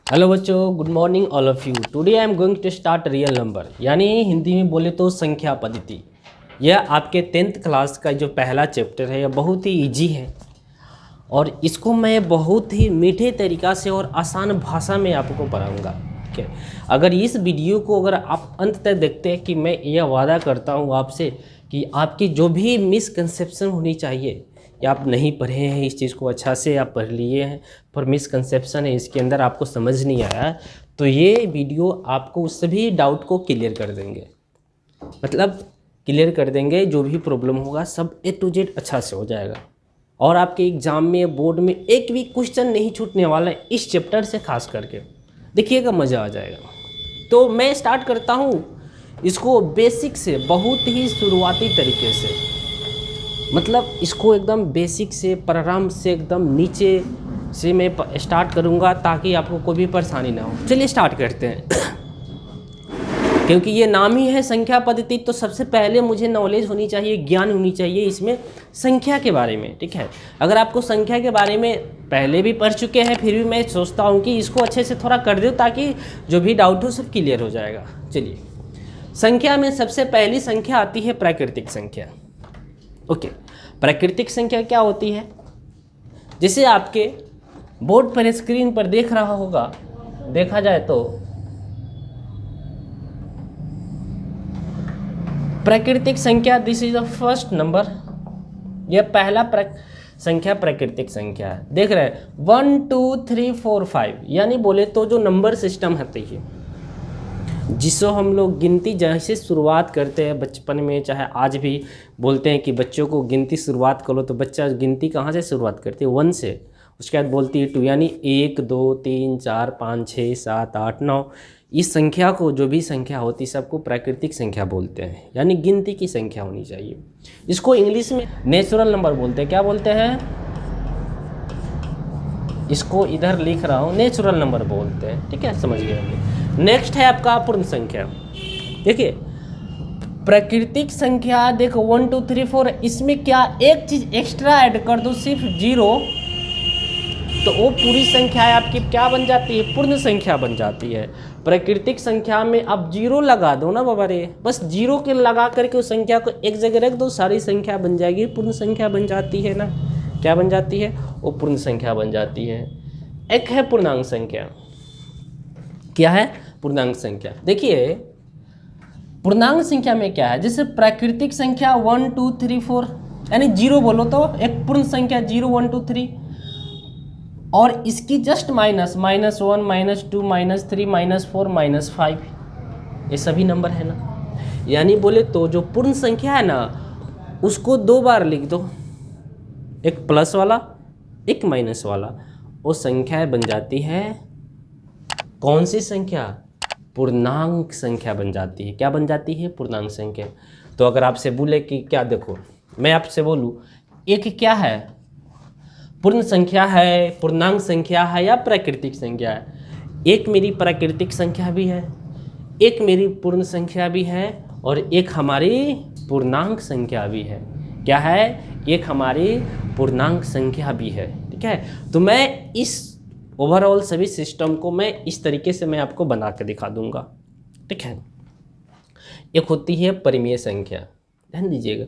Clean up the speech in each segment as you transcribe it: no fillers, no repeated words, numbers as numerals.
Hello बच्चों, good morning all of you. Today I am going to start real number, यानी हिंदी में बोले तो संख्या पद्धति। यह आपके 10th क्लास का जो पहला चैप्टर है, यह बहुत ही इजी है और इसको मैं बहुत ही मीठे तरीक़ा से और आसान भाषा में आपको पढ़ाऊँगा। ठीक है, अगर इस वीडियो को अगर आप अंत तक देखते हैं कि मैं यह वादा करता हूँ आपसे कि आपकी जो भी मिसकंसेप्शन होनी चाहिए या आप नहीं पढ़े हैं इस चीज़ को अच्छा से आप पढ़ लिए हैं पर मिसकंसेप्शन है इसके अंदर आपको समझ नहीं आया, तो ये वीडियो आपको उस सभी डाउट को क्लियर कर देंगे। मतलब क्लियर कर देंगे, जो भी प्रॉब्लम होगा सब A to Z अच्छा से हो जाएगा और आपके एग्ज़ाम में बोर्ड में एक भी क्वेश्चन नहीं छूटने वाला है इस चैप्टर से खास करके। देखिएगा, मज़ा आ जाएगा। तो मैं स्टार्ट करता हूँ इसको बेसिक से, बहुत ही शुरुआती तरीके से। मतलब इसको एकदम बेसिक से, प्रारंभ से एकदम नीचे से मैं स्टार्ट करूँगा ताकि आपको कोई भी परेशानी ना हो। चलिए स्टार्ट करते हैं। क्योंकि ये नाम ही है संख्या पद्धति, तो सबसे पहले मुझे नॉलेज होनी चाहिए, ज्ञान होनी चाहिए इसमें संख्या के बारे में। ठीक है, अगर आपको संख्या के बारे में पहले भी पढ़ चुके हैं फिर भी मैं सोचता हूँ कि इसको अच्छे से थोड़ा कर दूँ ताकि जो भी डाउट हो सब क्लियर हो जाएगा। चलिए, संख्या में सबसे पहली संख्या आती है प्राकृतिक संख्या। ओके, प्राकृतिक संख्या क्या होती है? जैसे आपके बोर्ड पर स्क्रीन पर देख रहा होगा, देखा जाए तो प्राकृतिक संख्या, this is the first number. यह पहला संख्या प्राकृतिक संख्या है। देख रहे हैं 1 2 3 4 5, यानी बोले तो जो नंबर सिस्टम है ये जिसको हम लोग गिनती जैसे शुरुआत करते हैं बचपन में, चाहे आज भी बोलते हैं कि बच्चों को गिनती शुरुआत करो, तो बच्चा गिनती कहाँ से शुरुआत करती है? 1 से। उसके बाद बोलती है 2, यानी 1 2 3 4 5 6 7 8 9। इस संख्या को, जो भी संख्या होती है सबको प्राकृतिक संख्या बोलते हैं, यानी गिनती की संख्या होनी चाहिए। इसको इंग्लिश में नेचुरल नंबर बोलते हैं। क्या बोलते हैं? इसको इधर लिख रहा हूँ, नेचुरल नंबर बोलते हैं। ठीक है, समझ गए होंगे। नेक्स्ट है आपका पूर्ण संख्या। देखिए, प्राकृतिक संख्या देखो 1 2 3 4, इसमें क्या एक चीज़ एक्स्ट्रा ऐड कर दो, सिर्फ 0, तो वो पूरी संख्या है आपकी क्या बन जाती है? पूर्ण संख्या बन जाती है। प्राकृतिक संख्या में आप 0 लगा दो ना बाबा रे, बस 0 के लगा करके उस संख्या को एक जगह रख दो, सारी संख्या बन जाएगी, पूर्ण संख्या बन जाती है ना। क्या बन जाती है? वो पूर्ण संख्या बन जाती है। एक है पूर्णांक संख्या। क्या है? पूर्णांक संख्या। देखिए, पूर्णांक संख्या में क्या है? जैसे प्राकृतिक संख्या 1 2 3 4, यानी 0 बोलो तो एक पूर्ण संख्या 0 1 2 3, और इसकी जस्ट माइनस -1 -2 -3 -4 -5, ये सभी नंबर है ना। यानी बोले तो जो पूर्ण संख्या है ना उसको 2 बार लिख दो, एक प्लस वाला एक माइनस वाला, वो संख्या बन जाती है कौन सी संख्या? पूर्णांक संख्या बन जाती है। क्या बन जाती है? पूर्णांक संख्या। तो अगर आपसे बोले कि क्या, देखो मैं आपसे बोलूँ एक क्या है? पूर्ण संख्या है, पूर्णांक संख्या है या प्राकृतिक संख्या है? एक मेरी प्राकृतिक संख्या भी है, एक मेरी पूर्ण संख्या भी है और एक हमारी पूर्णांक संख्या भी है। क्या है? एक हमारी पूर्णांक संख्या भी है। ठीक है, तो मैं इस ओवरऑल सभी सिस्टम को मैं इस तरीके से मैं आपको बना के दिखा दूंगा। ठीक है, एक होती है परिमेय संख्या, ध्यान दीजिएगा।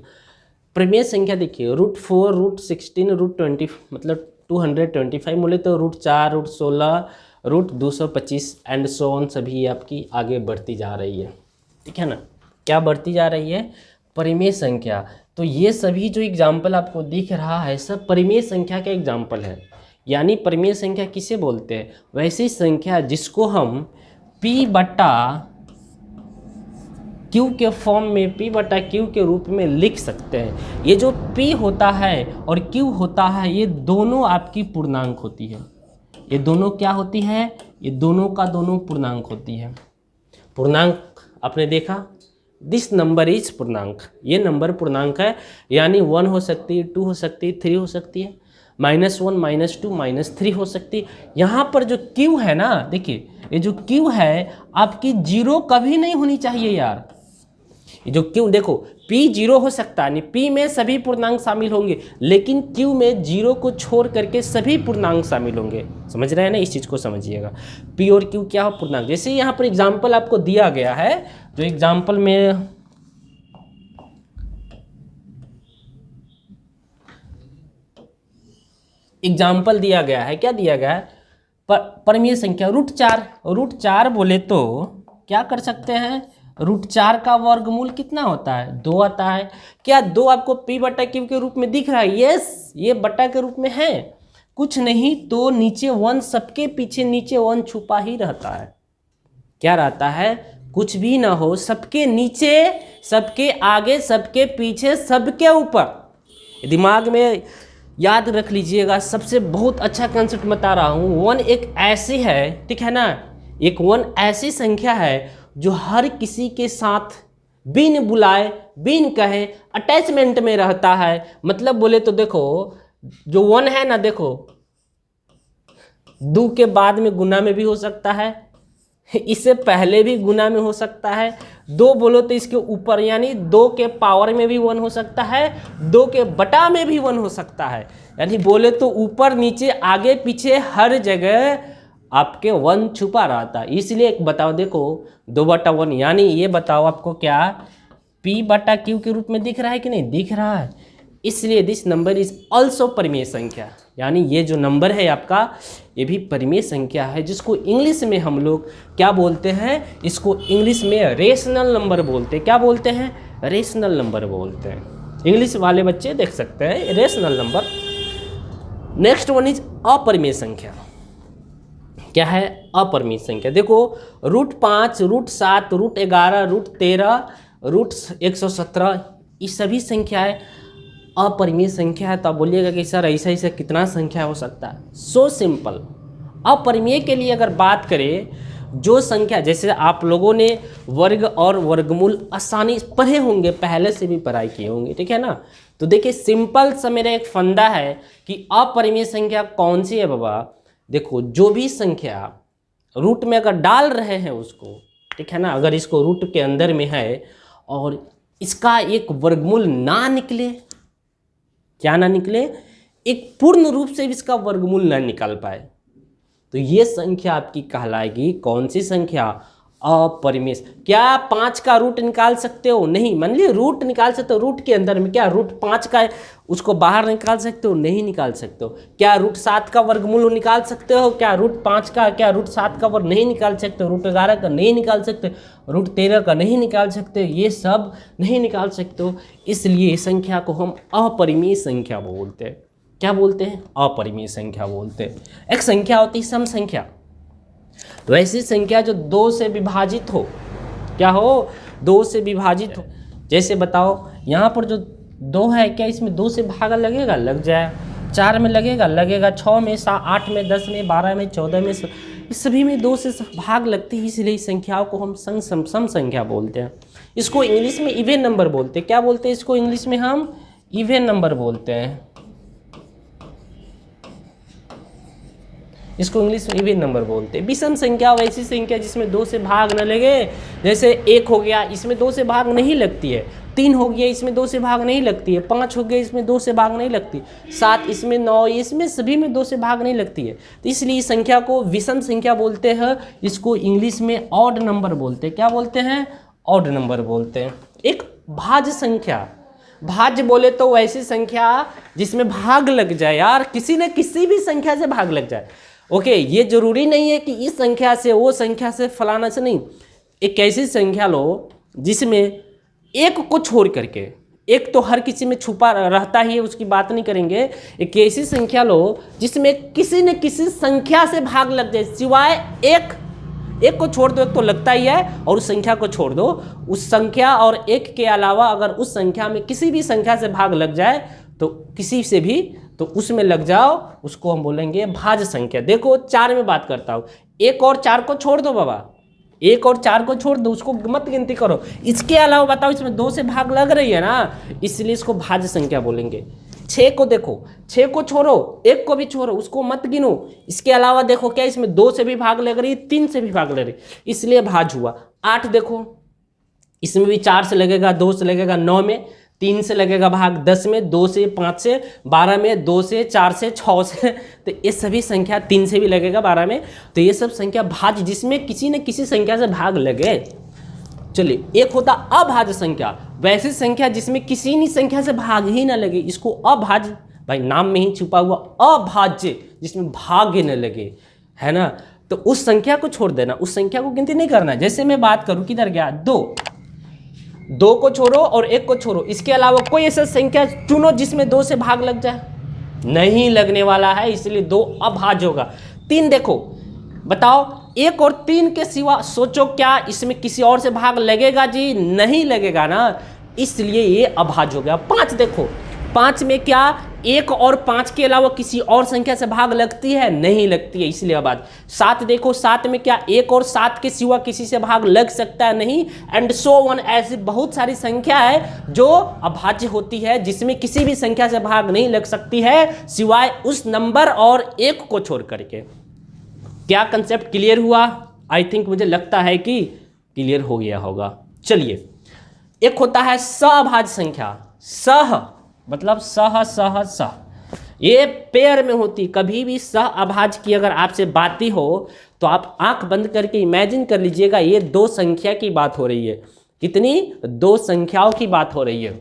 परिमेय संख्या देखिए, √4 √16 √20, मतलब 225 बोले तो √4 √16 √225 एंड सो ऑन, सभी आपकी आगे बढ़ती जा रही है। ठीक है ना, क्या बढ़ती जा रही है? परिमेय संख्या। तो ये सभी जो एग्जाम्पल आपको दिख रहा है सब परिमेय संख्या के एग्जाम्पल है। यानी परिमेय संख्या किसे बोलते हैं? वैसी संख्या जिसको हम P/Q के फॉर्म में, P/Q के रूप में लिख सकते हैं। ये जो P होता है और Q होता है, ये दोनों आपकी पूर्णांक होती है। ये दोनों क्या होती है? ये दोनों का दोनों पूर्णांक होती है। पूर्णांक आपने देखा, दिस नंबर इज पूर्णांक, ये नंबर पूर्णांक है। यानी 1 हो सकती है, 2 हो सकती है, 3 हो सकती है, -1 -2 -3 हो सकती है। यहाँ पर जो Q है ना, देखिए ये जो Q है आपकी 0 कभी नहीं होनी चाहिए यार। ये जो Q देखो, P 0 हो सकता है, नहीं P में सभी पूर्णांक शामिल होंगे, लेकिन Q में 0 को छोड़ करके सभी पूर्णांक शामिल होंगे। समझ रहे हैं ना, इस चीज़ को समझिएगा। P और Q क्या हो, पूर्णांक। जैसे यहाँ पर एग्जाम्पल आपको दिया गया है, जो एग्जाम्पल में एग्जाम्पल दिया गया है, क्या दिया गया है, परिमेय संख्या √4 बोले तो क्या कर सकते हैं, √4 का वर्गमूल कितना होता है, 2 आता है। क्या 2 आपको P बटा Q के रूप में दिख रहा है? यस, ये बटा के रूप में है, कुछ नहीं तो नीचे 1, सबके पीछे नीचे 1 छुपा ही रहता है। क्या रहता है, कुछ भी ना हो, सबके नीचे, सबके आगे, सबके पीछे, सबके ऊपर। दिमाग में याद रख लीजिएगा, सबसे बहुत अच्छा कंसेप्ट बता रहा हूँ। 1 एक ऐसी है, ठीक है ना, एक 1 ऐसी संख्या है जो हर किसी के साथ बिन बुलाए बिन कहे अटैचमेंट में रहता है। मतलब बोले तो देखो, जो 1 है ना, देखो 2 के बाद में गुना में भी हो सकता है, इससे पहले भी गुना में हो सकता है, 2 बोलो तो इसके ऊपर यानी 2 के पावर में भी 1 हो सकता है, 2 के बटा में भी 1 हो सकता है। यानी बोले तो ऊपर नीचे आगे पीछे हर जगह आपके 1 छुपा रहता है। इसलिए एक बताओ, देखो 2/1 यानी ये बताओ आपको क्या P बटा Q के रूप में दिख रहा है कि नहीं दिख रहा है। इसलिए दिस नंबर इज ऑल्सो परिमेय संख्या, यानी ये जो नंबर है आपका, ये भी परिमेय संख्या है, जिसको इंग्लिश में हम लोग क्या बोलते हैं, इसको इंग्लिश में रेशनल नंबर बोलते हैं। क्या बोलते हैं, रेशनल नंबर बोलते हैं। इंग्लिश वाले बच्चे देख सकते हैं rational number. Next one is अपरिमेय संख्या। क्या है अपरिमेय संख्या, देखो √5, √7, √11, √13, √117, ये सभी संख्याएं अपरिमेय संख्या है। तो आप बोलिएगा कि सर ऐसा ऐसा कितना संख्या हो सकता है। So simple. अपरिमेय के लिए अगर बात करें, जो संख्या, जैसे आप लोगों ने वर्ग और वर्गमूल आसानी पढ़े होंगे, पहले से भी पढ़ाई किए होंगे, ठीक है ना। तो देखिए सिंपल सा मेरा एक फंडा है कि अपरिमेय संख्या कौन सी है बाबा। देखो जो भी संख्या रूट में अगर डाल रहे हैं उसको, ठीक है ना, अगर इसको रूट के अंदर में है और इसका एक वर्गमूल ना निकले, क्या ना निकले, एक पूर्ण रूप से इसका वर्गमूल ना निकाल पाए, तो ये संख्या आपकी कहलाएगी कौन सी संख्या, अपरिमेय। क्या 5 का रूट निकाल सकते हो? नहीं। मान लीजिए रूट निकाल सकते हो, रूट के अंदर में क्या रूट 5 का है उसको बाहर निकाल सकते हो? नहीं निकाल सकते हो। क्या √7 का वर्गमूल निकाल सकते हो? क्या √5 का, क्या √7 का वर्ग नहीं निकाल सकते हो? √11 का नहीं निकाल सकते, √13 का नहीं निकाल सकते, ये सब नहीं निकाल सकते हो। इसलिए संख्या को हम अपरिमेय संख्या बोलते हैं। क्या बोलते हैं? अपरिमेय संख्या बोलते हैं। एक संख्या होती है सम संख्या, तो ऐसी संख्या जो 2 से विभाजित हो, क्या हो, 2 से विभाजित हो। जैसे बताओ यहाँ पर जो 2 है, क्या इसमें 2 से भागा लगेगा? लग जाए। 4 में लगेगा? लगेगा। 6 में, 8 में, 10 में, 12 में, 14 में, इस सभी में 2 से भाग लगती है। इसलिए इस संख्याओं को हम सम संख्या बोलते हैं। इसको इंग्लिश में इवन नंबर बोलते हैं। क्या बोलते हैं इसको इंग्लिश में? हम इवन नंबर बोलते हैं। इसको इंग्लिश में इवन नंबर बोलते हैं। विषम संख्या वैसी संख्या जिसमें 2 से भाग न लगे, जैसे 1 हो गया, इसमें 2 से भाग नहीं लगती है। 3 हो गया, इसमें 2 से भाग नहीं लगती है। 5 हो गया, इसमें 2 से भाग नहीं लगती। 7, इसमें 9, इसमें सभी में 2 से भाग नहीं लगती है। तो इसलिए इस संख्या को विषम संख्या बोलते हैं। इसको इंग्लिश में ऑड नंबर बोलते हैं। क्या बोलते हैं? ऑड नंबर बोलते हैं। एक भाज्य संख्या, भाज्य बोले तो वैसी संख्या जिसमें भाग लग जाए, यार किसी न किसी भी संख्या से भाग लग जाए। ओके, ये जरूरी नहीं है कि इस संख्या से, वो संख्या से, फलाना से नहीं। एक ऐसी संख्या लो जिसमें एक को छोड़ करके, एक तो हर किसी में छुपा रहता ही है, उसकी बात नहीं करेंगे। एक ऐसी संख्या लो जिसमें किसी न किसी संख्या से भाग लग जाए, सिवाय एक को छोड़ दो, एक तो लगता ही है, और उस संख्या को छोड़ दो। उस संख्या और एक के अलावा अगर उस संख्या में किसी भी संख्या से भाग लग जाए, तो किसी से भी, तो उसमें लग जाओ, उसको हम बोलेंगे भाज्य संख्या। देखो 4 में बात करता हूँ, 1 और 4 को छोड़ दो बाबा, 1 और 4 को छोड़ दो, उसको मत गिनती करो। इसके अलावा बताओ इसमें 2 से भाग लग रही है ना, इसलिए इसको भाज्य संख्या बोलेंगे। 6 को देखो, 6 को छोड़ो, 1 को भी छोड़ो, उसको मत गिनो। इसके अलावा देखो क्या इसमें 2 से भी भाग लग रही है, 3 से भी भाग लग रही है, इसलिए भाज्य हुआ। 8 देखो, इसमें भी 4 से लगेगा, 2 से लगेगा 9 में, 3 से लगेगा भाग 10 में, 2 से 5 से 12 में, 2 से 4 से 6 से, तो ये सभी संख्या 3 से भी लगेगा 12 में। तो ये सब संख्या भाज्य जिसमें किसी न किसी संख्या से भाग लगे। चलिए, एक होता अभाज्य संख्या, वैसी संख्या जिसमें किसी नहीं संख्या से भाग ही ना लगे, इसको अभाज्य, भाई नाम में ही छुपा हुआ अभाज्य, जिसमें भाग्य न लगे, है ना। तो उस संख्या को छोड़ देना, उस संख्या को गिनती नहीं करना। जैसे मैं बात करूं, किधर गया, 2 को छोड़ो और 1 को छोड़ो, इसके अलावा कोई ऐसा संख्या चुनो जिसमें 2 से भाग लग जाए, नहीं लगने वाला है, इसलिए 2 अभाज्य होगा। 3 देखो, बताओ 1 और 3 के सिवा सोचो क्या इसमें किसी और से भाग लगेगा जी, नहीं लगेगा ना, इसलिए ये अभाज्य हो गया। 5 देखो, 5 में क्या 1 और 5 के अलावा किसी और संख्या से भाग लगती है, नहीं लगती है, इसलिए अभाज्य। 7 देखो, 7 में क्या 1 और 7 के सिवा किसी से भाग लग सकता है, नहीं, एंड सो ऑन, ऐसी बहुत सारी संख्या है जो अभाज्य होती है, जिसमें किसी भी संख्या से भाग नहीं लग सकती है सिवाय उस नंबर और 1 को छोड़ करके। क्या कंसेप्ट क्लियर हुआ? आई थिंक, मुझे लगता है कि क्लियर हो गया होगा। चलिए, एक होता है सअभाज्य संख्या, सह मतलब सह सह सह, ये पेयर में होती। कभी भी सह अभाज्य की अगर आपसे बातें हो तो आप आंख बंद करके इमेजिन कर लीजिएगा, ये 2 संख्या की बात हो रही है। कितनी? 2 संख्याओं की बात हो रही है।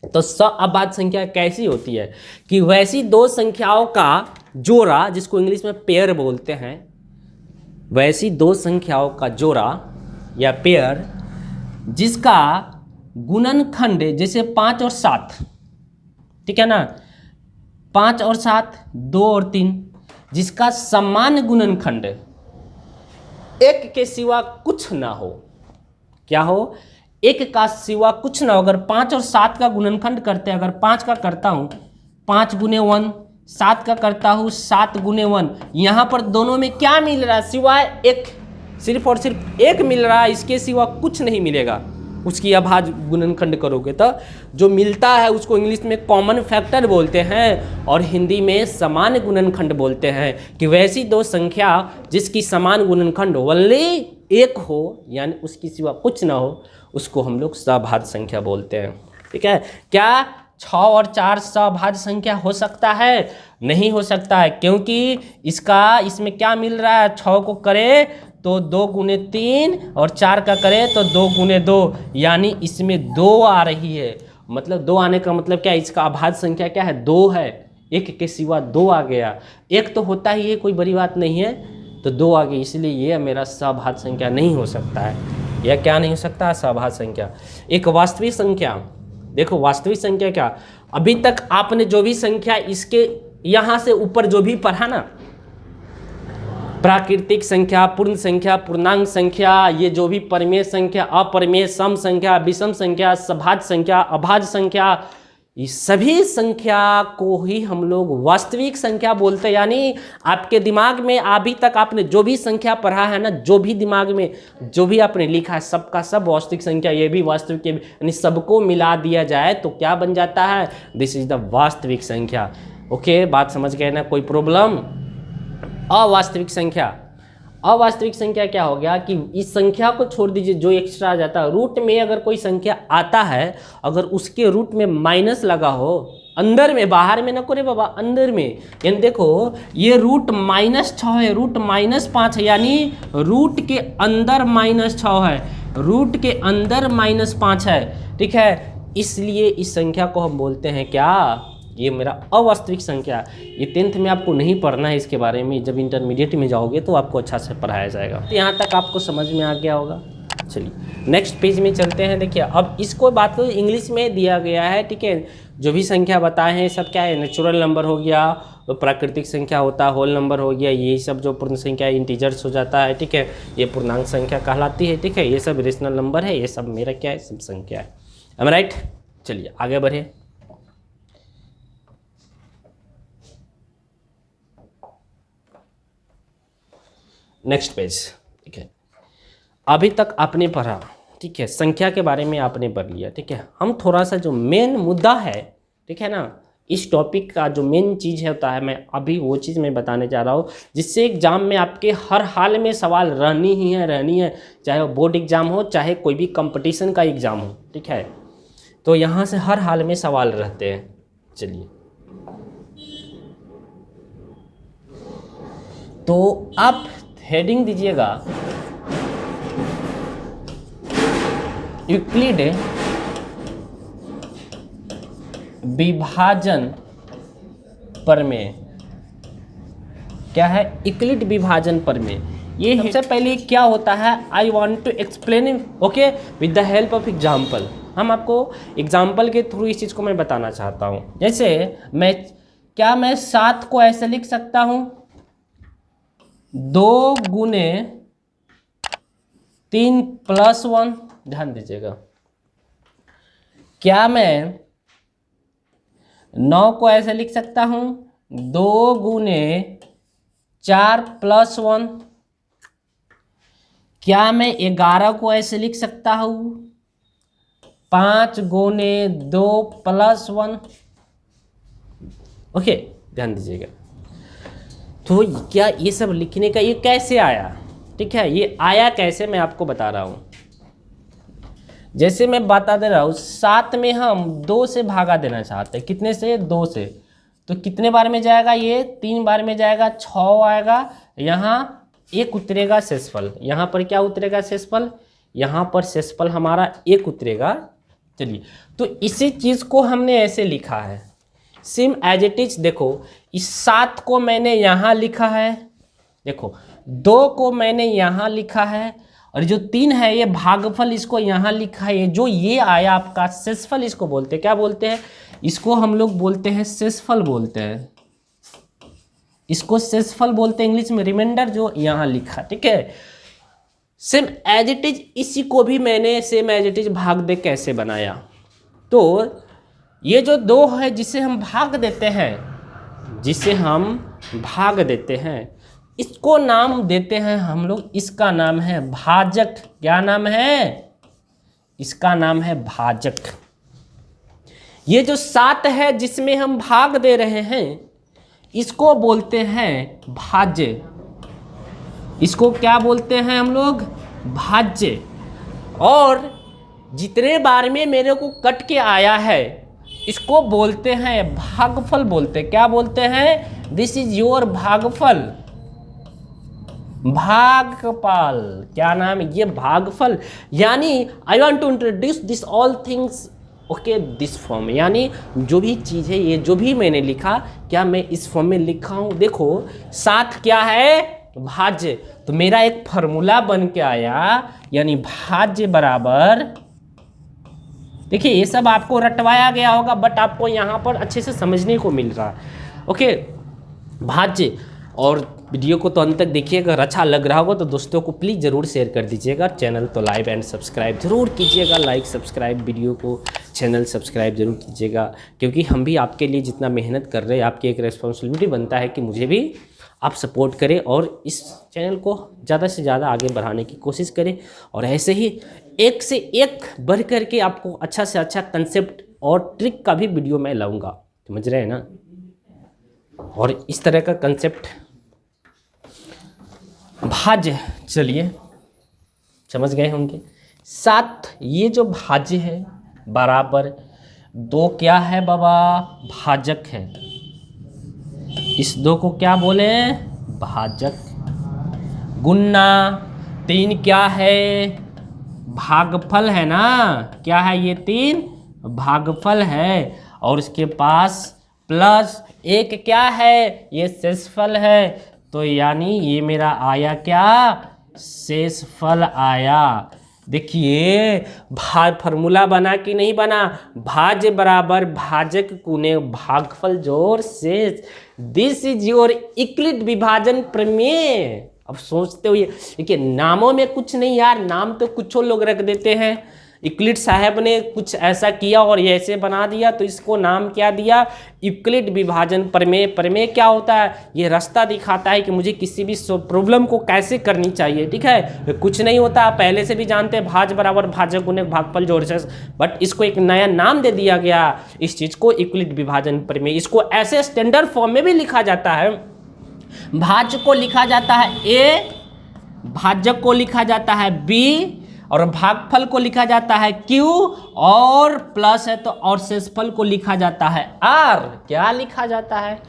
तो सअभाज्य संख्या कैसी होती है कि वैसी 2 संख्याओं का जोड़ा, जिसको इंग्लिश में पेयर बोलते हैं, वैसी 2 संख्याओं का जोड़ा या पेयर जिसका गुणनखंड, जैसे 5 और 7, ठीक है ना, 5 और 7, 2 और 3, जिसका समान गुणनखंड 1 के सिवा कुछ ना हो। क्या हो? 1 का सिवा कुछ ना हो। अगर 5 और 7 का गुणनखंड करते हैं, अगर 5 का करता हूं 5 गुने 1, 7 का करता हूं 7 गुने 1, यहां पर दोनों में क्या मिल रहा है? सिवाय 1, सिर्फ और सिर्फ 1 मिल रहा है, इसके सिवा कुछ नहीं मिलेगा। उसकी अभाज्य गुणनखंड करोगे तो जो मिलता है उसको इंग्लिश में कॉमन फैक्टर बोलते हैं और हिंदी में समान गुणनखंड बोलते हैं। कि वैसी 2 संख्या जिसकी समान गुणनखंड ओनली 1 हो, यानी उसकी सिवा कुछ ना हो, उसको हम लोग सअभाज्य संख्या बोलते हैं। ठीक है। क्या 6 और 4 सअभाज्य संख्या हो सकता है? नहीं हो सकता है, क्योंकि इसमें क्या मिल रहा है? 6 को करे तो 2 गुने 3 और 4 का करें तो 2 गुने 2, यानी इसमें 2 आ रही है। मतलब 2 आने का मतलब क्या है? इसका अभाज्य संख्या क्या है? 2 है। 1 के सिवा 2 आ गया। 1 तो होता ही है, कोई बड़ी बात नहीं है, तो 2 आ गई, इसलिए ये मेरा सअभाज्य संख्या नहीं हो सकता है। यह क्या नहीं हो सकता है? सअभाज्य संख्या। एक वास्तविक संख्या, देखो वास्तविक संख्या क्या, अभी तक आपने जो भी संख्या इसके यहाँ से ऊपर जो भी पढ़ा ना, प्राकृतिक संख्या, पूर्ण संख्या, पूर्णांक संख्या, ये जो भी परिमेय संख्या, अपरिमेय, सम संख्या, विषम संख्या, सभाज्य संख्या, अभाज्य संख्या, ये सभी संख्या को ही हम लोग वास्तविक संख्या बोलते हैं। यानी आपके दिमाग में अभी तक आपने जो भी संख्या पढ़ा है ना, जो भी दिमाग में जो भी आपने लिखा है, सबका सब वास्तविक संख्या, ये भी वास्तविक, ये भी, यानी सबको मिला दिया जाए तो क्या बन जाता है? दिस इज द वास्तविक संख्या। ओके, बात समझ गए ना? कोई प्रॉब्लम? अवास्तविक संख्या, अवास्तविक संख्या क्या हो गया कि इस संख्या को छोड़ दीजिए, जो एक्स्ट्रा आ जाता है रूट में, अगर कोई संख्या आता है, अगर उसके रूट में माइनस लगा हो, अंदर में, बाहर में ना करे बाबा, अंदर में, यानी देखो ये रूट -6 है, रूट -5 है, यानी रूट के अंदर -6 है, रूट के अंदर -5 है। ठीक है, इसलिए इस संख्या को हम बोलते हैं क्या? ये मेरा अवास्तविक संख्या। ये 10th में आपको नहीं पढ़ना है इसके बारे में, जब इंटरमीडिएट में जाओगे तो आपको अच्छा से पढ़ाया जाएगा। तो यहाँ तक आपको समझ में आ गया होगा। चलिए नेक्स्ट पेज में चलते हैं। देखिए अब इसको बात को इंग्लिश में दिया गया है। ठीक है, जो भी संख्या बताए हैं सब क्या है? नेचुरल नंबर हो गया, तो प्राकृतिक संख्या होता है, होल नंबर हो गया, यही सब जो पूर्ण संख्या इंटीजर्स हो जाता है। ठीक है, ये पूर्णांक संख्या कहलाती है। ठीक है, ये सब रेशनल नंबर है, ये सब मेरा क्या है? सब संख्या है। एम आई राइट? चलिए आगे बढ़े। Next page. ठीक है, अभी तक आपने पढ़ा, ठीक है, संख्या के बारे में आपने पढ़ लिया। ठीक है, हम थोड़ा सा जो मेन मुद्दा है, ठीक है ना, इस टॉपिक का जो मेन चीज़ होता है, मैं अभी वो चीज़ मैं बताने जा रहा हूँ, जिससे एग्ज़ाम में आपके हर हाल में सवाल रहनी है, चाहे वो बोर्ड एग्ज़ाम हो, चाहे कोई भी कंपटीशन का एग्ज़ाम हो, ठीक है। तो यहाँ से हर हाल में सवाल रहते हैं। चलिए, तो आप हेडिंग दीजिएगा यूक्लिड विभाजन प्रमेय। क्या है? यूक्लिड विभाजन प्रमेय। ये सबसे पहले क्या होता है, I want to explain okay with the help of example. हम आपको एग्जाम्पल के थ्रू इस चीज़ को मैं बताना चाहता हूँ। जैसे मैं 7 को ऐसे लिख सकता हूँ, 2 गुने 3 + 1। ध्यान दीजिएगा। क्या मैं 9 को ऐसे लिख सकता हूँ, 2 गुने 4 + 1। क्या मैं 11 को ऐसे लिख सकता हूँ, 5 गुने 2 + 1। ओके, ध्यान दीजिएगा। तो क्या ये सब लिखने का ये कैसे आया, ठीक है, ये आया कैसे मैं आपको बता रहा हूँ। जैसे मैं बता दे रहा हूँ, 7 में हम 2 से भागा देना चाहते हैं। कितने से? 2 से। तो कितने बार में जाएगा ये? 3 बार में जाएगा, 6 आएगा। यहाँ 1 उतरेगा शेषफल। यहाँ पर क्या उतरेगा? शेषफल। यहाँ पर शेषफल हमारा 1 उतरेगा। चलिए, तो इसी चीज़ को हमने ऐसे लिखा है, सेम एज इट इज। देखो, इस 7 को मैंने यहाँ लिखा है, देखो 2 को मैंने यहाँ लिखा है, और जो 3 है ये भागफल, इसको यहाँ लिखा है। जो ये आया आपका शेषफल, इसको बोलते हैं, क्या बोलते हैं? इसको हम लोग बोलते हैं शेषफल बोलते हैं। इसको शेषफल बोलते हैं इंग्लिश में, रिमाइंडर जो यहाँ लिखा, ठीक है। सेम एज इट इज इसी को भी मैंने सेम एज इट इज भाग दे कैसे बनाया। तो ये जो 2 है जिसे हम भाग देते हैं, इसको नाम देते हैं हम लोग, इसका नाम है भाजक। क्या नाम है? इसका नाम है भाजक। ये जो 7 है जिसमें हम भाग दे रहे हैं, इसको बोलते हैं भाज्य। इसको क्या बोलते हैं हम लोग? भाज्य। और जितने बार में मेरे को कट के आया है, इसको बोलते हैं भागफल बोलते हैं। क्या बोलते हैं? दिस इज योर भागफल, भागफल। क्या नाम है? ये भागफल। यानी I want to introduce this all things okay this form. यानी जो भी चीज़ है, ये जो भी मैंने लिखा, क्या मैं इस फॉर्म में लिखा हूँ। देखो 7 क्या है? भाज्य। तो मेरा एक फॉर्मूला बन के आया, यानी भाज्य बराबर, देखिए ये सब आपको रटवाया गया होगा, बट आपको यहाँ पर अच्छे से समझने को मिल रहा है। ओके, भाज्य। और वीडियो को तो अंत तक देखिएगा। अगर अच्छा लग रहा होगा तो दोस्तों को प्लीज़ ज़रूर शेयर कर दीजिएगा। चैनल तो लाइक एंड सब्सक्राइब ज़रूर कीजिएगा। लाइक सब्सक्राइब वीडियो को, चैनल सब्सक्राइब ज़रूर कीजिएगा, क्योंकि हम भी आपके लिए जितना मेहनत कर रहे हैं, आपकी एक रिस्पॉन्सिबिलिटी बनता है कि मुझे भी आप सपोर्ट करें और इस चैनल को ज़्यादा से ज़्यादा आगे बढ़ाने की कोशिश करें। और ऐसे ही एक से एक बढ़ करके आपको अच्छा से अच्छा कंसेप्ट और ट्रिक का भी वीडियो मैं लाऊंगा, समझ रहे हैं ना। और इस तरह का कंसेप्ट भाज्य, चलिए समझ गए होंगे। 7 ये जो भाज्य है बराबर 2 क्या है बाबा? भाजक है। इस 2 को क्या बोले? भाजक। गुन्ना 3 क्या है? भागफल है ना। क्या है ये? 3 भागफल है। और इसके पास प्लस 1 क्या है? ये शेषफल है। तो यानी ये मेरा आया क्या? शेषफल आया। देखिए फार्मूला बना कि नहीं बना? भाज्य बराबर भाजक गुने भागफल जोड़ शेष। दिस इज योर यूक्लिड विभाजन प्रमेय। अब सोचते हो ये, देखिए नामों में कुछ नहीं यार, नाम तो कुछ लोग रख देते हैं, यूक्लिड साहब ने कुछ ऐसा किया और ये ऐसे बना दिया, तो इसको नाम क्या दिया, यूक्लिड विभाजन प्रमेय। प्रमेय क्या होता है, ये रास्ता दिखाता है कि मुझे किसी भी प्रॉब्लम को कैसे करनी चाहिए, ठीक है। कुछ नहीं होता, आप पहले से भी जानते हैं, भाज बराबर भाजक गुणक भागफल जोड़ से, बट इसको एक नया नाम दे दिया गया इस चीज को, यूक्लिड विभाजन प्रमेय। इसको ऐसे स्टैंडर्ड फॉर्म में भी लिखा जाता है, भाज्य को लिखा जाता है ए, भाजक को लिखा जाता है बी, और भागफल को लिखा जाता है Q, और प्लस है तो और शेषफल को लिखा जाता है R। क्या लिखा जाता है,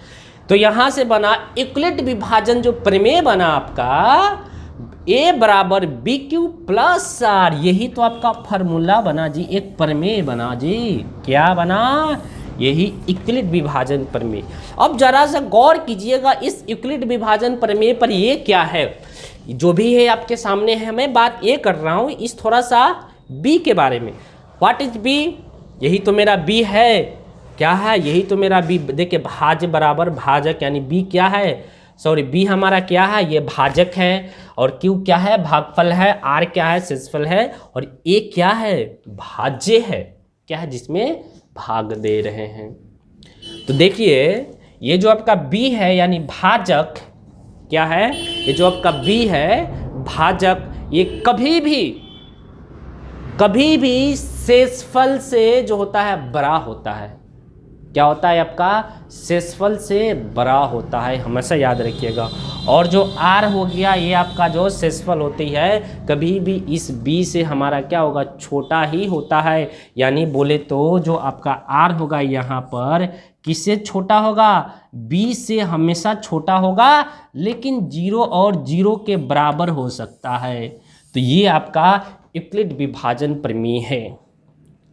तो यहां से बना यूक्लिड विभाजन जो प्रमेय बना आपका, A बराबर BQ प्लस R, यही तो आपका फॉर्मूला बना जी, एक प्रमेय बना जी। क्या बना, यही यूक्लिड विभाजन प्रमेय। अब जरा सा गौर कीजिएगा इस यूक्लिड विभाजन प्रमेय पर, ये क्या है जो भी है आपके सामने है, मैं बात ये कर रहा हूँ इस थोड़ा सा बी के बारे में। व्हाट इज बी, यही तो मेरा बी है, क्या है, यही तो मेरा बी। देखिए भाज्य बराबर भाजक, यानी बी क्या है, सॉरी बी हमारा क्या है, ये भाजक है, और क्यू क्या है, भागफल है, आर क्या है, शेषफल है, और ए क्या है, भाज्य है, क्या है, जिसमें भाग दे रहे हैं। तो देखिए ये जो आपका बी है यानी भाजक, क्या है, ये जो आपका बी है भाजक, ये कभी भी शेषफल से जो होता है बड़ा होता है। क्या होता है आपका, शेषफल से बड़ा होता है, हमेशा याद रखिएगा। और जो आर हो गया, ये आपका जो शेषफल होती है, कभी भी इस बी से हमारा क्या होगा, छोटा ही होता है। यानी बोले तो जो आपका आर होगा यहाँ पर किससे छोटा होगा, बी से हमेशा छोटा होगा, लेकिन 0 और 0 के बराबर हो सकता है। तो ये आपका यूक्लिड विभाजन प्रमेय है।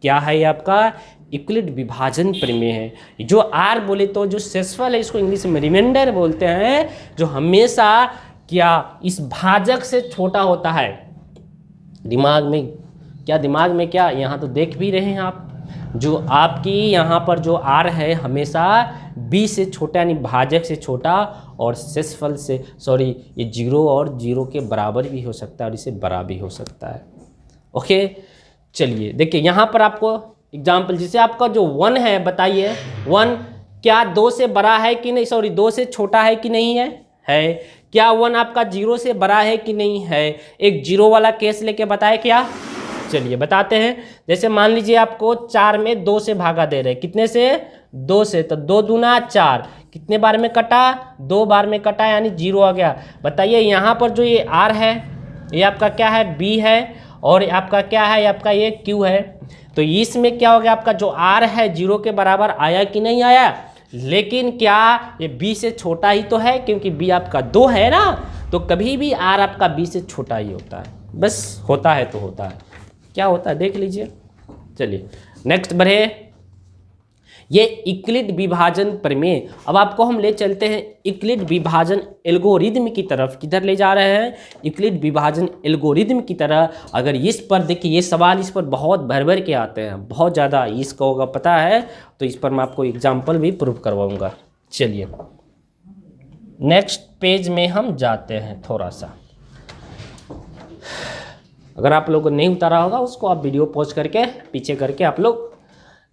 क्या है ये आपका, यूक्लिड विभाजन प्रमेय है। जो आर बोले तो जो शेषफल है, इसको इंग्लिश में रिमाइंडर बोलते हैं, जो हमेशा क्या इस भाजक से छोटा होता है। दिमाग में क्या यहाँ तो देख भी रहे हैं आप, जो आपकी यहाँ पर जो आर है हमेशा बी से छोटा, यानी भाजक से छोटा, और शेषफल से सॉरी ये 0 और 0 के बराबर भी हो सकता है, और इसे बड़ा भी हो सकता है। ओके, चलिए देखिए यहाँ पर आपको एग्जाम्पल, जैसे आपका जो 1 है, बताइए 1 क्या 2 से बड़ा है कि नहीं, सॉरी 2 से छोटा है कि नहीं है, क्या 1 आपका 0 से बड़ा है कि नहीं है। एक 0 वाला केस लेके बताए क्या, चलिए बताते हैं। जैसे मान लीजिए आपको 4 में 2 से भागा दे रहे, कितने से, 2 से, तो 2 दूना 4, कितने बार में कटा, 2 बार में कटा, यानी 0 आ गया। बताइए यहाँ पर जो ये आर है, ये आपका क्या है, बी है, और आपका क्या है, आपका ये क्यू है। तो इसमें क्या हो गया, आपका जो आर है 0 के बराबर आया कि नहीं आया, लेकिन क्या ये बी से छोटा ही तो है, क्योंकि बी आपका 2 है ना, तो कभी भी आर आपका बी से छोटा ही होता है, बस होता है तो होता है, क्या होता है देख लीजिए। चलिए नेक्स्ट बढ़े, ये यूक्लिड विभाजन प्रमेय। अब आपको हम ले चलते हैं यूक्लिड विभाजन एल्गोरिदम की तरफ। किधर ले जा रहे हैं, यूक्लिड विभाजन एल्गोरिदम की तरह। अगर इस पर देखिए, ये सवाल इस पर बहुत भर भर के आते हैं, बहुत ज़्यादा, इसका होगा पता है, तो इस पर मैं आपको एग्जाम्पल भी प्रूव करवाऊंगा। चलिए नेक्स्ट पेज में हम जाते हैं थोड़ा सा। अगर आप लोगों को नहीं उतारा होगा उसको आप वीडियो पॉज करके पीछे करके आप लोग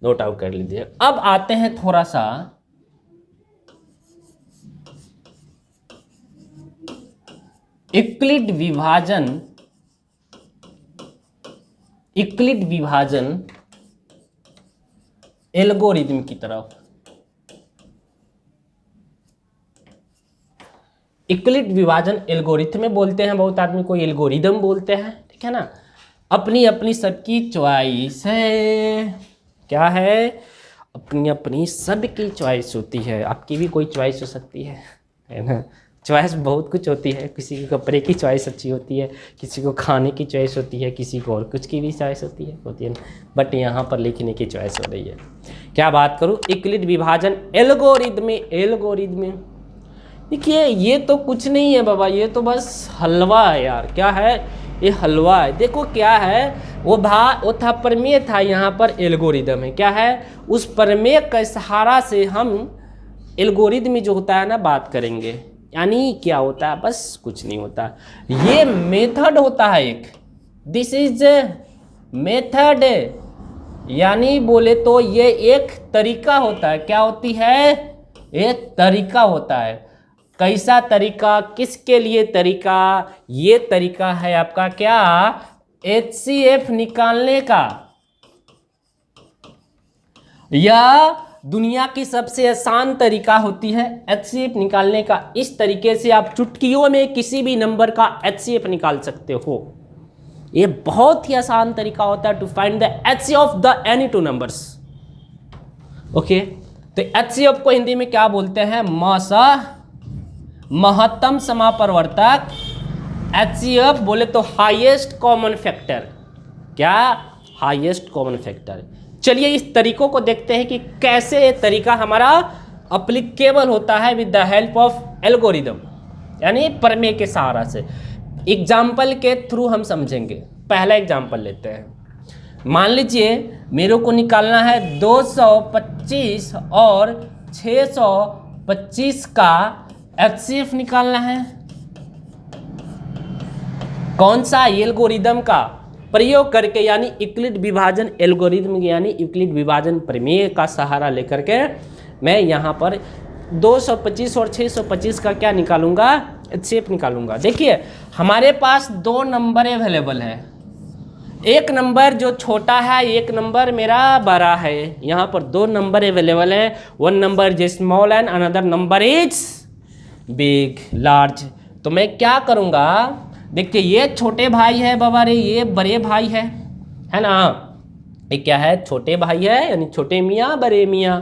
नोट आउट कर लीजिए। अब आते हैं थोड़ा सा यूक्लिड विभाजन एल्गोरिदम की तरफ। यूक्लिड विभाजन एल्गोरिथम में बोलते हैं, बहुत आदमी को एल्गोरिदम बोलते हैं, ठीक है ना, अपनी अपनी सबकी चॉइस है। क्या है, अपनी अपनी सबकी चॉइस होती है, आपकी भी कोई चॉइस हो सकती है ना। चॉइस बहुत कुछ होती है, किसी को कपड़े की चॉइस अच्छी होती है, किसी को खाने की चॉइस होती है, किसी को और कुछ की भी चॉइस होती है ना, बट यहाँ पर लिखने की चॉइस हो रही है। क्या बात करूँ, यूक्लिड विभाजन एल्गोरिदम। देखिए ये तो कुछ नहीं है बाबा, ये तो बस हलवा है यार। क्या है, ये हलवा है। देखो क्या है, वो था प्रमेय था, यहाँ पर एल्गोरिदम है। क्या है, उस प्रमेय का सहारा से हम एल्गोरिदम जो होता है ना बात करेंगे। यानी क्या होता है, बस कुछ नहीं होता, ये मेथड होता है एक। दिस इज मेथड, यानी बोले तो ये एक तरीका होता है। क्या होती है? एक तरीका होता है। कैसा तरीका, किसके लिए तरीका? ये तरीका है आपका क्या, HCF निकालने का। यह दुनिया की सबसे आसान तरीका होती है HCF निकालने का। इस तरीके से आप चुटकियों में किसी भी नंबर का HCF निकाल सकते हो। ये बहुत ही आसान तरीका होता है to find the HCF of the any two numbers. Okay, तो HCF को हिंदी में क्या बोलते हैं? महत्तम समापरिवर्तक। HCF बोले तो हाईएस्ट कॉमन फैक्टर। क्या? Highest common factor. चलिए इस तरीकों को देखते हैं कि कैसे ये तरीका हमारा अप्लीकेबल होता है with the help of algorithm, यानी प्रमेय के सहारा से। एग्जाम्पल के थ्रू हम समझेंगे। पहला एग्जाम्पल लेते हैं। मान लीजिए मेरे को निकालना है 225 और 625 का HCF निकालना है। कौन सा? एल्गोरिदम का प्रयोग करके, यानी यूक्लिड विभाजन एल्गोरिदम, यानी यूक्लिड विभाजन प्रमेय का सहारा लेकर के मैं यहाँ पर 225 और 625 का क्या निकालूंगा? HCF निकालूंगा। देखिए हमारे पास दो नंबर अवेलेबल है। एक नंबर जो छोटा है, एक नंबर मेरा बड़ा है। यहाँ पर दो नंबर अवेलेबल है। One number is small and another number is big, large. तो मैं क्या करूँगा? देखिए ये छोटे भाई है बाबा रे, ये बड़े भाई है ना। ये क्या है? छोटे भाई है, यानी छोटे मियाँ बड़े मियाँ।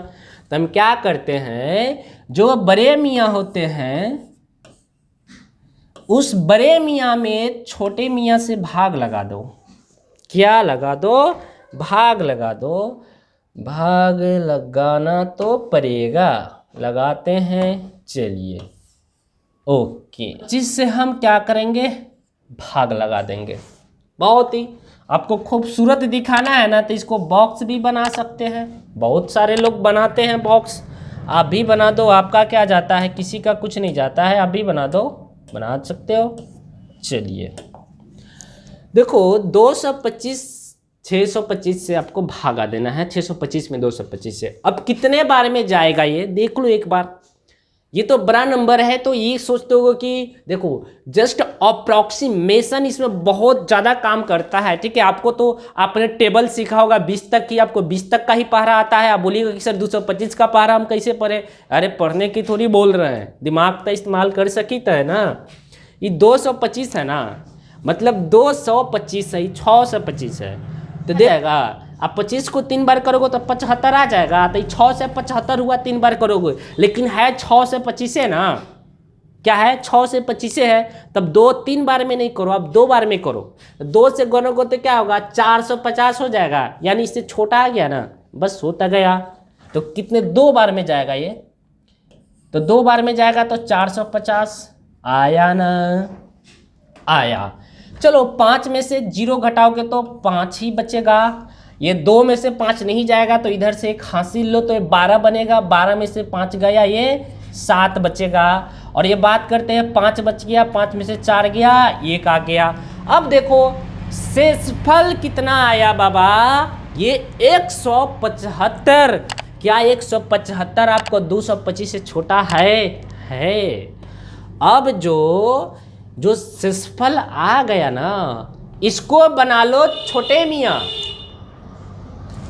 तो हम क्या करते हैं, जो बड़े मियाँ होते हैं उस बड़े मियाँ में छोटे मियाँ से भाग लगा दो। क्या लगा दो? भाग लगा दो। भाग लगाना तो पड़ेगा, लगाते हैं। चलिए ओके, जिससे हम क्या करेंगे? भाग लगा देंगे। बहुत ही आपको खूबसूरत दिखाना है ना, तो इसको बॉक्स भी बना सकते हैं। बहुत सारे लोग बनाते हैं बॉक्स, आप भी बना दो। आपका क्या जाता है? किसी का कुछ नहीं जाता है। आप भी बना दो, बना सकते हो। चलिए देखो 225 625 से आपको भागा देना है। 625 में 225 से अब कितने बार में जाएगा ये देख लो एक बार। ये तो बड़ा नंबर है, तो ये सोचते हो कि देखो जस्ट अप्रॉक्सीमेशन इसमें बहुत ज़्यादा काम करता है। ठीक है, आपको तो आपने टेबल सीखा होगा 20 तक की, आपको 20 तक का ही पढ़ा आता है। आप बोलिएगा कि सर 225 का पढ़ा हम कैसे पढ़े? अरे पढ़ने की थोड़ी बोल रहे हैं, दिमाग तो इस्तेमाल कर सकी तो है ना। ये 225 है ना, मतलब 225 है, 625 है, तो देगा आप 25 को 3 बार करोगे तो 75 आ जाएगा। तो 6 से 75 हुआ, 3 बार करोगे, लेकिन है 6 से 25 है ना। क्या है? 6 से 25 है। तब 2-3 बार में नहीं करो, आप 2 बार में करो। 2 से गुणोगे तो क्या होगा? 450 हो जाएगा, यानी इससे छोटा आ गया ना, बस होता गया। तो कितने 2 बार में जाएगा ये? तो 2 बार में जाएगा तो 450 आया ना, आया। चलो 5 में से 0 घटाओगे तो 5 ही बचेगा। ये 2 में से 5 नहीं जाएगा तो इधर से एक हासिल लो, तो ये 12 बनेगा। 12 में से 5 गया, ये 7 बचेगा। और ये बात करते हैं 5 बच गया, 5 में से 4 गया, 1 आ गया। अब देखो शेषफल कितना आया बाबा? ये 175। क्या 175 आपको 225 से छोटा है? अब जो शेषफल आ गया ना, इसको बना लो छोटे मियाँ।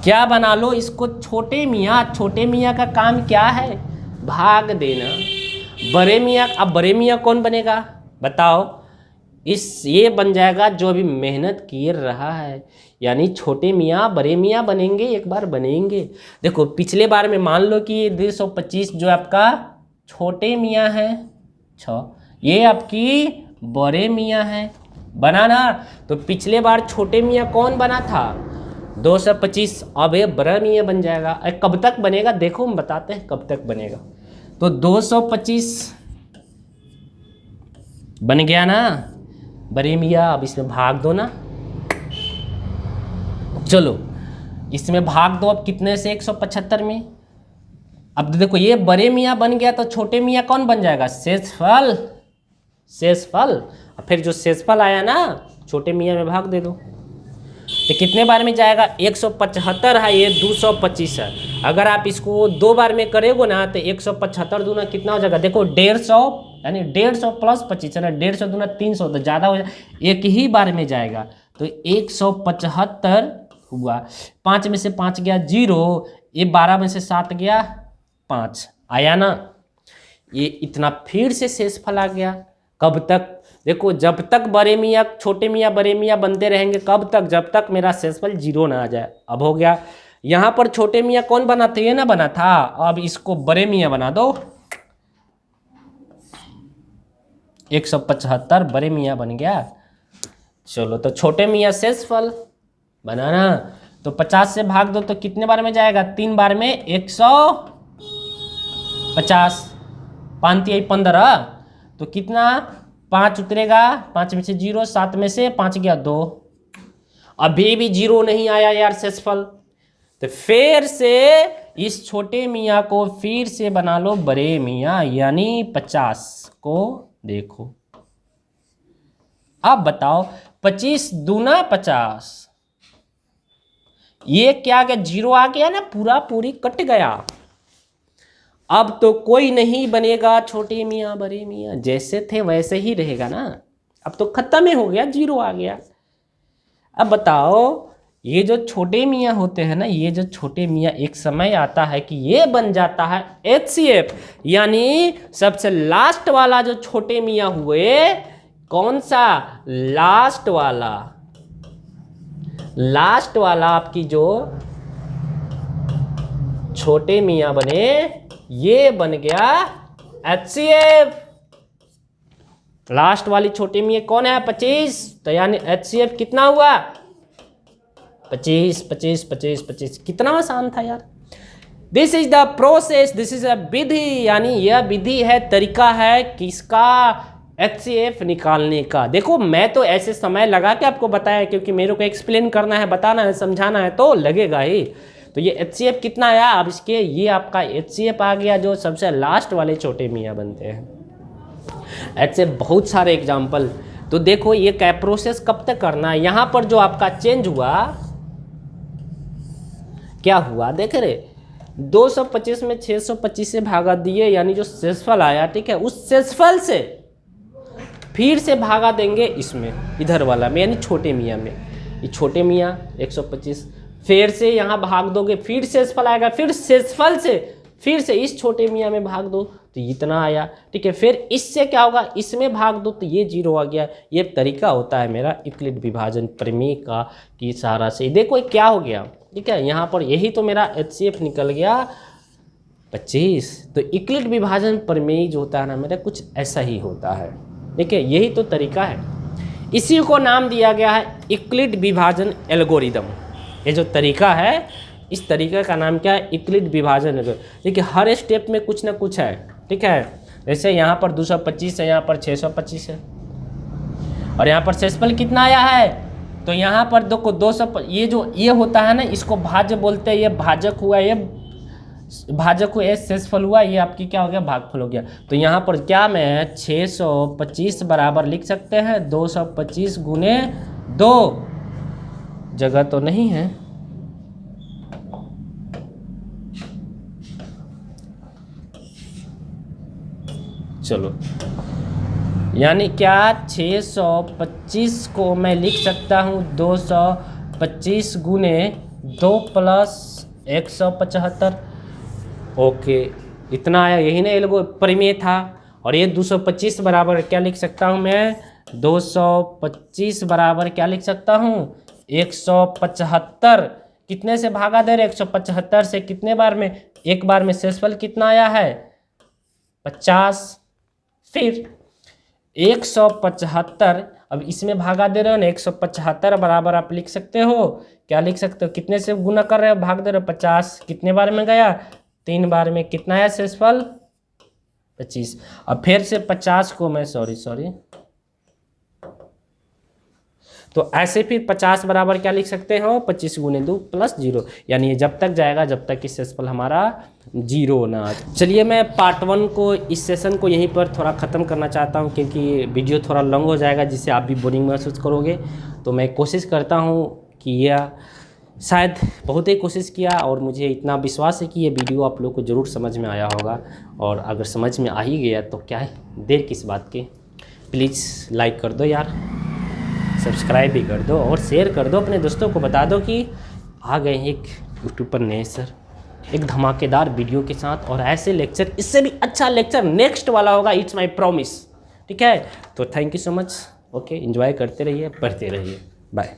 क्या बना लो? इसको छोटे मियाँ। छोटे मियाँ का काम क्या है? भाग देना। बड़े मियाँ, अब बड़े मियाँ कौन बनेगा बताओ? ये बन जाएगा जो अभी मेहनत किए रहा है, यानी छोटे मियाँ बड़े मियाँ बनेंगे, एक बार बनेंगे। देखो पिछले बार में मान लो कि ये 225 जो आपका छोटे मियाँ है, 6 ये आपकी बड़े मियाँ है, बनाना। तो पिछले बार छोटे मियाँ कौन बना था? 225। अब ये बड़ा मियाँ बन जाएगा। कब तक बनेगा देखो, हम बताते हैं कब तक बनेगा। तो 225 बन गया ना बड़े मियाँ। अब इसमें भाग दो ना, चलो इसमें भाग दो। अब कितने से? 175 में। अब देखो ये बड़े मियाँ बन गया, तो छोटे मियाँ कौन बन जाएगा? शेषफल। फिर जो शेषफल आया ना, छोटे मियाँ में भाग दे दो। तो कितने बार में जाएगा, 175 है, ये 225 है। अगर आप इसको 2 बार में करेगो ना तो 175 दूना कितना हो जाएगा, देखो 150, यानी 150 प्लस 25 है ना, 150 दूना 300, तो ज़्यादा हो जाएगा, एक ही बार में जाएगा। तो 175 हुआ, 5 में से 5 गया 0, ये 12 में से 7 गया 5, आया ना। ये इतना फिर से शेषफल आ गया। कब तक, देखो जब तक बड़े मियाँ छोटे मियाँ बड़े मियाँ बनते रहेंगे, कब तक, जब तक मेरा शेषफल 0 ना आ जाए। अब हो गया, यहाँ पर छोटे मियाँ कौन बना था, ये ना बना था, अब इसको बड़े मियाँ बना दो, 175 बड़े मियाँ बन गया। चलो तो छोटे मियाँ शेषफल बनाना, तो 50 से भाग दो तो कितने बार में जाएगा, 3 बार में 150, 5 × 15, तो कितना 5 उतरेगा, 5 में से 0, 7 में से 5 गया 2, अभी भी 0 नहीं आया यार शेषफल। तो फिर से इस छोटे मियाँ को फिर से बना लो बड़े मियाँ, यानी 50 को देखो। अब बताओ 25 दूना 50, ये क्या गया, 0 आ गया ना, पूरा पूरी कट गया। अब तो कोई नहीं बनेगा छोटे मियाँ बड़े मियाँ, जैसे थे वैसे ही रहेगा ना, अब तो खत्म ही हो गया, 0 आ गया। अब बताओ ये जो छोटे मियाँ होते हैं ना, ये जो छोटे मियाँ एक समय आता है कि ये बन जाता है HCF, यानी सबसे लास्ट वाला जो छोटे मियाँ हुए, कौन सा, लास्ट वाला आपकी जो छोटे मियाँ बने, ये बन गया HCF। लास्ट वाली छोटे मियाँ कौन है, 25, तो यानी HCF कितना हुआ, 25 25 25 25। कितना आसान था यार। This is the process, this is a विधि, यानी यह विधि है, तरीका है किसका, HCF निकालने का। देखो मैं तो ऐसे समय लगा के आपको बताया, क्योंकि मेरे को एक्सप्लेन करना है, बताना है, समझाना है, तो लगेगा ही। तो ये HCF कितना आया, अब इसके ये आपका HCF आ गया, जो सबसे लास्ट वाले छोटे मियाँ बनते हैं। ऐसे बहुत सारे एग्जाम्पल। तो देखो ये क्या प्रोसेस कब तक करना है, यहाँ पर जो आपका चेंज हुआ, क्या हुआ देख रहे, 225 में 625 से भागा दिए, यानी जो शेषफल आया, ठीक है, उस शेषफल से फिर से भागा देंगे इसमें, इधर वाला में, यानी छोटे मियाँ में। ये छोटे मियाँ 125, फिर से यहाँ भाग दोगे, फिर शेषफल आएगा, फिर शेषफल से फिर से इस छोटे मियाँ में भाग दो तो इतना आया, ठीक है। फिर इससे क्या होगा, इसमें भाग दो तो ये 0 आ गया। ये तरीका होता है मेरा यूक्लिड विभाजन प्रमेय का, कि सारा से देखो क्या हो गया, ठीक है। यहाँ पर यही तो मेरा HCF निकल गया 25। तो यूक्लिड विभाजन प्रमेय जो होता है ना मेरा, कुछ ऐसा ही होता है, ठीक है। यही तो तरीका है, इसी को नाम दिया गया है यूक्लिड विभाजन एल्गोरिदम। ये जो तरीका है, इस तरीके का नाम क्या है, यूक्लिड विभाजन। देखिए हर स्टेप में कुछ ना कुछ है, ठीक है। जैसे यहाँ पर 225 है, यहाँ पर 625 है, और यहाँ पर शेषफल कितना आया है, तो यहाँ पर देखो 200, ये जो ये होता है ना, इसको भाज्य बोलते हैं। ये भाजक हुआ, ये भाजक हुआ, ये शेषफल हुआ, ये आपकी क्या हो गया, भागफल हो गया। तो यहाँ पर क्या मैं 625 बराबर लिख सकते हैं 225 गुने 2, जगह तो नहीं है, चलो, यानी क्या 625 को मैं लिख सकता हूँ 225 गुने 2 प्लस 175। ओके, इतना आया, यही ना एल्गो प्रमेय था। और ये 225 बराबर क्या लिख सकता हूँ मैं, 225 बराबर क्या लिख सकता हूँ, 175। कितने से भागा दे रहे, 175 से कितने बार में, एक बार में। शेषफल कितना आया है, 50। फिर 175, अब इसमें भागा दे रहे हो ना, 175 बराबर आप लिख सकते हो, क्या लिख सकते हो, कितने से गुना कर रहे हो, भाग दे रहे हो, 50। कितने बार में गया, 3 बार में। कितना है शेषफल, 25। अब फिर से 50 को मैं सॉरी तो ऐसे फिर 50 बराबर क्या लिख सकते हो, 25 गुने 2 प्लस 0, यानी ये जब तक जाएगा जब तक कि शेषफल हमारा 0 ना। चलिए मैं पार्ट 1 को, इस सेशन को यहीं पर थोड़ा ख़त्म करना चाहता हूँ, क्योंकि वीडियो थोड़ा लॉन्ग हो जाएगा, जिससे आप भी बोरिंग महसूस करोगे। तो मैं कोशिश करता हूँ किया, शायद बहुत ही कोशिश किया और मुझे इतना विश्वास है कि ये वीडियो आप लोग को ज़रूर समझ में आया होगा। और अगर समझ में आ ही गया तो क्या है देर किस बात की, प्लीज़ लाइक कर दो यार, सब्सक्राइब भी कर दो और शेयर कर दो, अपने दोस्तों को बता दो कि आ गए हैं एक यूट्यूब पर नए सर एक धमाकेदार वीडियो के साथ, और ऐसे लेक्चर, इससे भी अच्छा लेक्चर नेक्स्ट वाला होगा, इट्स माय प्रॉमिस। ठीक है, तो thank you so much. Okay, enjoy करते रहिए, पढ़ते रहिए, बाय।